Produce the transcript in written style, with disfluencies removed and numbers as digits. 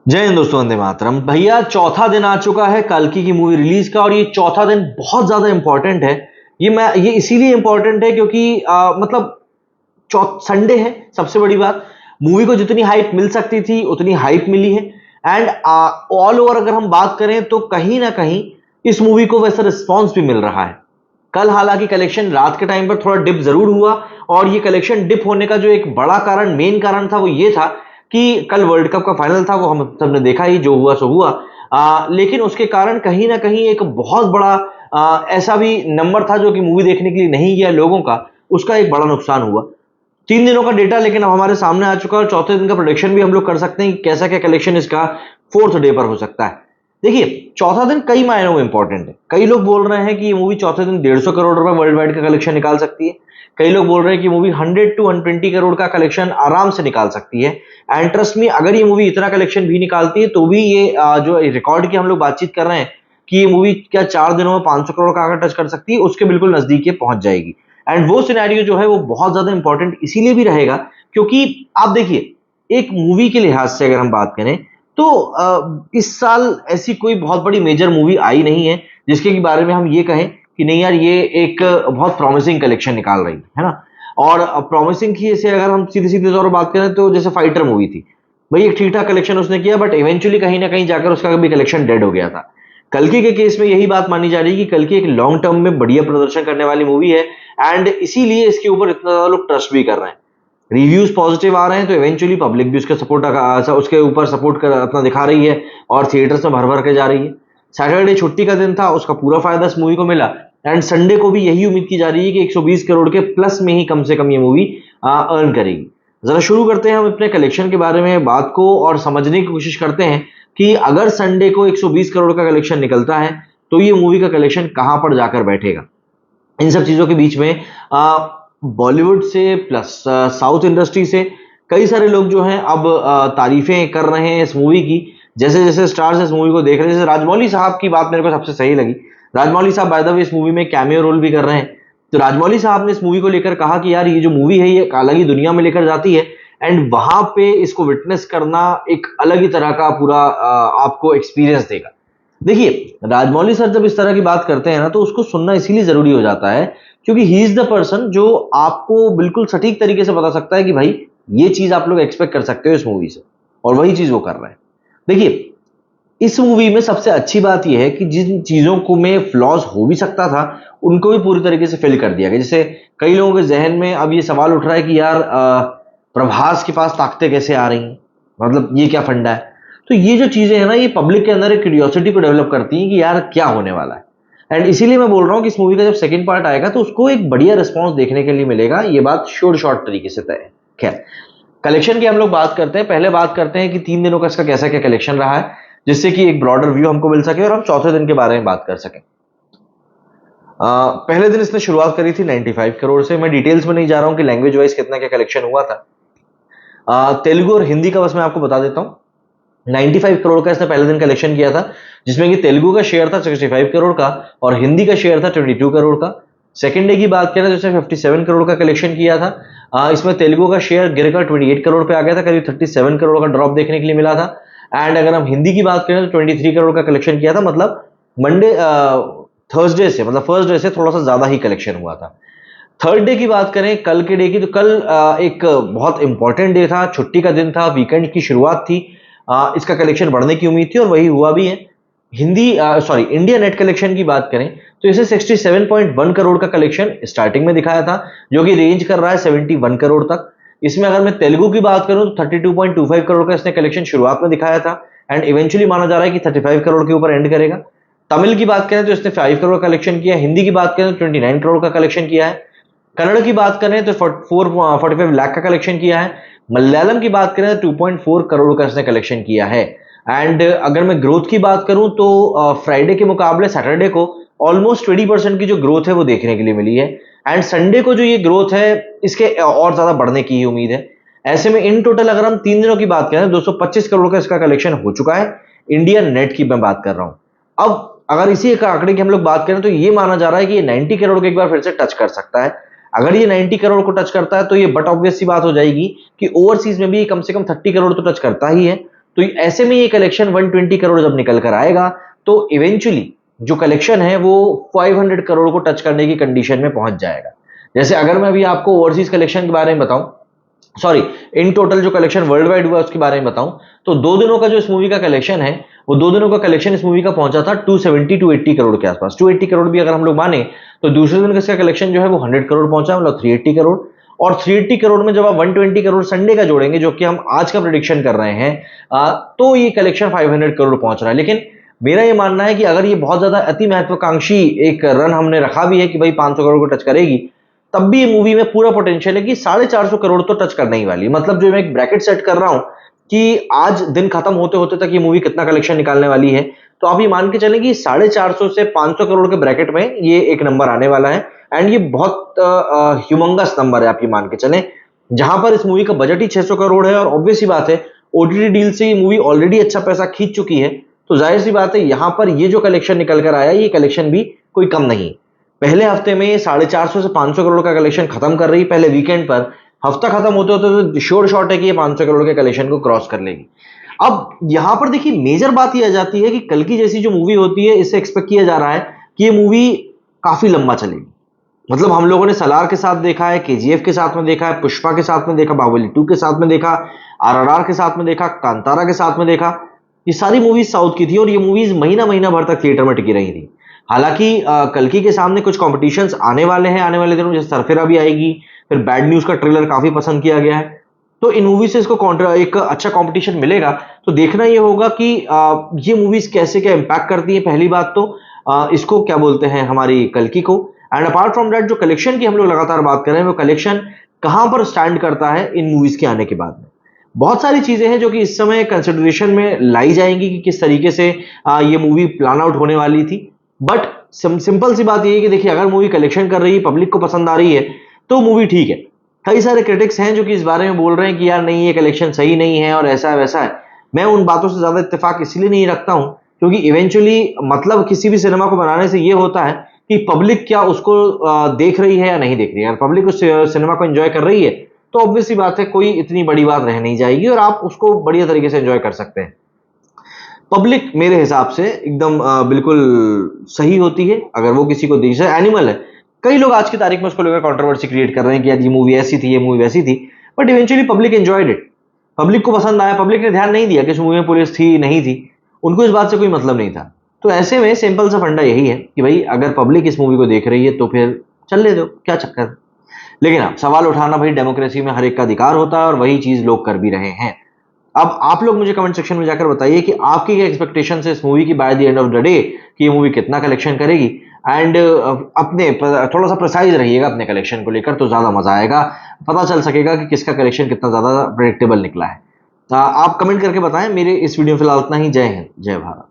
जय हिंद दोस्तों, वंदे मातरम। भैया चौथा दिन आ चुका है कल्कि की मूवी रिलीज का और ये चौथा दिन बहुत ज्यादा इंपॉर्टेंट है। ये इसीलिए इंपॉर्टेंट है क्योंकि मतलब संडे है। सबसे बड़ी बात, मूवी को जितनी हाइप मिल सकती थी उतनी हाइप मिली है। एंड ऑल ओवर अगर हम बात करें तो कहीं ना कहीं इस मूवी को वैसा रिस्पॉन्स भी मिल रहा है। कल हालांकि कलेक्शन रात के टाइम पर थोड़ा डिप जरूर हुआ और ये कलेक्शन डिप होने का जो एक बड़ा कारण, मेन कारण था, वो ये था कि कल वर्ल्ड कप का फाइनल था। वो हम सबने देखा ही, जो हुआ सो हुआ। लेकिन उसके कारण कहीं ना कहीं एक बहुत बड़ा ऐसा भी नंबर था जो कि मूवी देखने के लिए नहीं गया लोगों का, उसका एक बड़ा नुकसान हुआ। 3 दिनों का डेटा लेकिन अब हमारे सामने आ चुका है और चौथे दिन का प्रोडिक्शन भी हम लोग कर सकते हैं कि कैसा क्या कलेक्शन इसका फोर्थ डे पर हो सकता है। देखिए, चौथा दिन कई मायनों में इंपॉर्टेंट है। कई लोग बोल रहे हैं कि ये मूवी चौथे दिन 150 करोड़ रुपए वर्ल्ड वाइड का कलेक्शन निकाल सकती है। कई लोग बोल रहे हैं कि मूवी 100 टू 120 करोड़ का कलेक्शन आराम से निकाल सकती है। एंड ट्रस्ट मी, अगर ये मूवी इतना कलेक्शन भी निकालती है तो भी ये जो रिकॉर्ड की हम लोग बातचीत कर रहे हैं कि ये मूवी क्या 4 दिनों में 500 करोड़ का आंकड़ा टच कर सकती है, उसके बिल्कुल नजदीक ये पहुंच जाएगी। एंड वो सिनेरियो जो है वो बहुत ज्यादा इंपॉर्टेंट इसीलिए भी रहेगा क्योंकि आप देखिए, एक मूवी के लिहाज से अगर हम बात करें तो इस साल ऐसी कोई बहुत बड़ी मेजर मूवी आई नहीं है जिसके के बारे में हम ये कहें कि नहीं यार, ये एक बहुत प्रॉमिसिंग कलेक्शन निकाल रही है ना। और प्रॉमिसिंग की से अगर हम सीधे सीधे तौर पर बात करें तो जैसे फाइटर मूवी थी, भाई एक ठीक ठाक कलेक्शन उसने किया, बट इवेंचुअली कहीं ना कहीं जाकर उसका भी कलेक्शन डेड हो गया था। कल्कि के केस में यही बात मानी जा रही है कि कल्कि एक लॉन्ग टर्म में बढ़िया प्रदर्शन करने वाली मूवी है। एंड इसीलिए इसके ऊपर इतना ज्यादा लोग ट्रस्ट भी कर रहे हैं। रिव्यूज पॉजिटिव आ रहे हैं तो इवेंचुअली पब्लिक भी उसके उसके ऊपर सपोर्ट कर अपना दिखा रही है और थिएटर्स में भर भर के जा रही है। सैटरडे छुट्टी का दिन था, उसका पूरा फायदा इस मूवी को मिला। एंड संडे को भी यही उम्मीद की जा रही है कि 120 करोड़ के प्लस में ही कम से कम ये मूवी अर्न करेगी। जरा शुरू करते हैं हम अपने कलेक्शन के बारे में बात को और समझने की कोशिश करते हैं कि अगर संडे को 120 करोड़ का कलेक्शन निकलता है तो ये मूवी का कलेक्शन कहां पर जाकर बैठेगा। इन सब चीजों के बीच में बॉलीवुड से प्लस साउथ इंडस्ट्री से कई सारे लोग जो हैं अब तारीफें कर रहे हैं इस मूवी की। जैसे जैसे स्टार्स इस मूवी को देख रहे हैं, जैसे राजमौली साहब की बात मेरे को सबसे सही लगी। राजमौली साहब बाय द वे इस मूवी में कैमियो रोल भी कर रहे हैं। तो राजमौली साहब ने इस मूवी को लेकर कहा कि यार, ये जो मूवी है ये एक अलग ही दुनिया में लेकर जाती है। एंड वहां पे इसको विटनेस करना एक अलग ही तरह का पूरा आपको एक्सपीरियंस देगा। देखिए, राजमौली सर जब इस तरह की बात करते हैं ना तो उसको सुनना इसीलिए जरूरी हो जाता है क्योंकि ही इज द पर्सन जो आपको बिल्कुल सटीक तरीके से बता सकता है कि भाई ये चीज आप लोग एक्सपेक्ट कर सकते हो इस मूवी से, और वही चीज वो कर रहे हैं। देखिए, इस मूवी में सबसे अच्छी बात यह है कि जिन चीजों को में फ्लॉज हो भी सकता था उनको भी पूरी तरीके से फिल कर दिया गया। जैसे कई लोगों के जहन में अब ये सवाल उठ रहा है कि यार, प्रभास के पास ताकतें कैसे आ रही हैं, मतलब ये क्या फंडा है। तो ये जो चीजें हैं ना, ये पब्लिक के अंदर एक क्यूरियोसिटी को डेवलप करती हैं कि यार क्या होने वाला है। एंड इसीलिए मैं बोल रहा हूँ कि इस मूवी का जब सेकंड पार्ट आएगा तो उसको एक बढ़िया रिस्पॉन्स देखने के लिए मिलेगा, ये बात श्योर शॉर्ट तरीके से तय है। खैर, कलेक्शन की हम लोग बात करते हैं। पहले बात करते हैं कि 3 दिनों का इसका कैसा क्या कलेक्शन रहा है, जिससे कि एक ब्रॉडर व्यू हमको मिल सके और हम चौथे दिन के बारे में बात कर सकें। पहले दिन इसने शुरुआत करी थी 95 करोड़ से। मैं डिटेल्स में नहीं जा रहा हूं कि लैंग्वेज वाइज कितना क्या कलेक्शन हुआ था। तेलुगु और हिंदी का बस मैं आपको बता देता हूं। 95 करोड़ का इसने पहले दिन कलेक्शन किया था, जिसमें कि तेलुगु का शेयर था 65 करोड़ का और हिंदी का शेयर था 22 करोड़ का। सेकंड डे की बात करें तो इसने 57 करोड़ का कलेक्शन किया था। इसमें तेलुगु का शेयर गिरकर 28 करोड़ पे आ गया था, करीब 37 करोड़ का ड्रॉप देखने के लिए मिला था। एंड अगर हम हिंदी की बात करें तो 23 करोड़ का कलेक्शन किया था, मतलब मंडे थर्सडे से, मतलब फर्स्ट डे से थोड़ा सा ज्यादा ही कलेक्शन हुआ था। थर्ड डे की बात करें, कल के डे की, तो कल एक बहुत इंपॉर्टेंट डे था, छुट्टी का दिन था, वीकेंड की शुरुआत थी। इसका कलेक्शन बढ़ने की उम्मीद थी और वही हुआ भी है। इंडिया नेट कलेक्शन की बात करें तो इसे 67.1 करोड़ का कलेक्शन स्टार्टिंग में दिखाया था, जो कि रेंज कर रहा है 71 करोड़ तक। इसमें अगर मैं तेलुगु की बात करूं तो 32.25 करोड़ का इसने कलेक्शन शुरुआत में दिखाया था एंड इवेंचुअली माना जा रहा है कि 35 करोड़ के ऊपर एंड करेगा। तमिल की बात करें तो इसने 5 करोड़ का कलेक्शन किया। हिंदी की बात करें तो 29 करोड़ का कलेक्शन किया है। कन्नड़ की बात करें तो 45 लाख का कलेक्शन किया है। मलयालम की बात करें तो 2.4 करोड़ का इसने कलेक्शन किया है। एंड अगर मैं ग्रोथ की बात करूं तो फ्राइडे के मुकाबले सैटरडे को ऑलमोस्ट 20% की जो ग्रोथ है वो देखने के लिए मिली है। एंड संडे को जो ये ग्रोथ है इसके और ज्यादा बढ़ने की ही उम्मीद है। ऐसे में इन टोटल अगर हम 3 दिनों की बात करें तो 225 करोड़ का इसका कलेक्शन हो चुका है। इंडिया नेट की मैं बात कर रहा हूं। अब अगर इसी एक आंकड़े की हम लोग बात करें तो ये माना जा रहा है कि ये 90 करोड़ को एक बार फिर से टच कर सकता है। अगर ये 90 करोड़ को टच करता है तो ये बट ऑब्वियस सी बात हो जाएगी कि ओवरसीज में भी कम से कम 30 करोड़ तो टच करता ही है। तो ऐसे में ये कलेक्शन 120 करोड़ जब निकल कर आएगा तो इवेंचुअली जो कलेक्शन है वो 500 करोड़ को टच करने की कंडीशन में पहुंच जाएगा। जैसे अगर मैं अभी आपको ओवरसीज कलेक्शन के बारे में बताऊं, सॉरी, इन टोटल जो कलेक्शन वर्ल्ड वाइड हुआ उसके बारे में बताऊं, तो 2 दिनों का जो इस मूवी का कलेक्शन है, वो 2 दिनों का कलेक्शन इस मूवी का पहुंचा था 270 टू 80 करोड़ के आसपास। 280 करोड़ भी अगर हम लोग माने तो दूसरे दिन का इसका कलेक्शन जो है वो 100 करोड़ पहुंचा, मतलब 380 करोड़। और 380 करोड़ में जब आप 120 करोड़ संडे का जोड़ेंगे, जो कि हम आज का प्रेडिक्शन कर रहे हैं, तो ये कलेक्शन 500 करोड़ पहुंच रहा है। लेकिन मेरा ये मानना है कि अगर ये बहुत ज्यादा अति महत्वाकांक्षी एक रन हमने रखा भी है कि भाई 500 करोड़ को टच करेगी, तब भी ये मूवी में पूरा पोटेंशियल है कि 450 करोड़ तो टच करने ही वाली है। मतलब जो मैं एक ब्रैकेट सेट कर रहा हूं कि आज दिन खत्म होते होते तक ये मूवी कितना कलेक्शन निकालने वाली है, तो आप ये मान के चलें कि 450 से 500 करोड़ के ब्रैकेट में ये एक नंबर आने वाला है। एंड ये बहुत ह्यूमंगस नंबर है, आप ये मान के चलें, जहां पर इस मूवी का बजट ही 600 करोड़ है। और ऑब्वियस सी बात है, ओटीटी डील से ये मूवी ऑलरेडी अच्छा पैसा खींच चुकी है, तो जाहिर सी बात है यहां पर ये जो कलेक्शन निकल कर आया, ये कलेक्शन भी कोई कम नहीं। पहले हफ्ते में 450 से 500 करोड़ का कलेक्शन खत्म कर रही, पहले वीकेंड पर। हफ्ता खत्म होते होते तो श्योर शॉट है कि ये 500 करोड़ के कलेक्शन को क्रॉस कर लेगी। अब यहां पर देखिए मेजर बात यह आ जाती है कि कल की जैसी जो मूवी होती है, इससे एक्सपेक्ट किया जा रहा है कि ये मूवी काफी लंबा चलेगी। मतलब हम लोगों ने सलार के साथ देखा है, केजीएफ के साथ में देखा है, पुष्पा के साथ में देखा, बाहुबली 2 के साथ में देखा, आरआरआर के साथ में देखा, कांतारा के साथ में देखा। ये सारी मूवीज साउथ की थी और ये मूवीज महीना महीना भर तक थिएटर में टिकी रही थी। हालांकि कल्कि के सामने कुछ कॉम्पिटिशन्स आने वाले हैं आने वाले दिनों, जैसे सरफेरा भी आएगी, फिर बैड न्यूज का ट्रेलर काफी पसंद किया गया है, तो इन मूवी से इसको एक अच्छा कंपटीशन मिलेगा। तो देखना ये होगा कि ये मूवीज कैसे क्या इम्पैक्ट करती है। पहली बात तो इसको क्या बोलते हैं, हमारी कल्कि को। एंड अपार्ट फ्रॉम दैट, जो कलेक्शन की हम लोग लगातार बात कर रहे हैं, वो कलेक्शन कहां पर स्टैंड करता है इन मूवीज के आने के बाद में। बहुत सारी चीजें हैं जो कि इस समय कंसिडरेशन में लाई जाएंगी कि किस तरीके से ये मूवी प्लान आउट होने वाली थी। बट सिंपल सी बात ये है कि देखिए, अगर मूवी कलेक्शन कर रही है, पब्लिक को पसंद आ रही है, तो मूवी ठीक है। कई सारे क्रिटिक्स हैं जो कि इस बारे में बोल रहे हैं कि यार नहीं, ये कलेक्शन सही नहीं है और ऐसा है वैसा है। मैं उन बातों से ज्यादा इत्तेफाक इसलिए नहीं रखता हूं क्योंकि इवेंचुअली मतलब किसी भी सिनेमा को बनाने से ये होता है कि पब्लिक क्या उसको देख रही है या नहीं देख रही है। अगर पब्लिक उस सिनेमा को एंजॉय कर रही है तो ऑब्वियस सी बात है, कोई इतनी बड़ी बात रह नहीं जाएगी और आप उसको बढ़िया तरीके से एंजॉय कर सकते हैं। पब्लिक मेरे हिसाब से एकदम बिल्कुल सही होती है अगर वो किसी को देख। एनिमल है, कई लोग आज की तारीख में उसको लेकर कंट्रोवर्सी क्रिएट कर रहे हैं कि यार ये मूवी ऐसी थी, ये मूवी वैसी थी, but eventually public enjoyed it. Public को पसंद आया, पब्लिक ने ध्यान नहीं दिया कि इस मूवी में पुलिस थी नहीं थी, उनको इस बात से कोई मतलब नहीं था। तो ऐसे में सिंपल सा फंडा यही है कि भाई अगर पब्लिक इस मूवी को देख रही है तो फिर चलने दो, क्या चक्कर है। लेकिन हाँ, सवाल उठाना भाई डेमोक्रेसी में हर एक का अधिकार होता है और वही चीज लोग कर भी रहे हैं। अब आप लोग मुझे कमेंट सेक्शन में जाकर बताइए कि आपकी क्या एक्सपेक्टेशन है इस मूवी की by the end of the day, कि ये मूवी कितना कलेक्शन करेगी। एंड अपने थोड़ा सा प्रिसाइज रहिएगा अपने कलेक्शन को लेकर, तो ज्यादा मजा आएगा, पता चल सकेगा कि किसका कलेक्शन कितना ज्यादा प्रेडिक्टेबल निकला है। आप कमेंट करके बताएं। मेरे इस वीडियो में फिलहाल इतना ही। जय हिंद, जय भारत।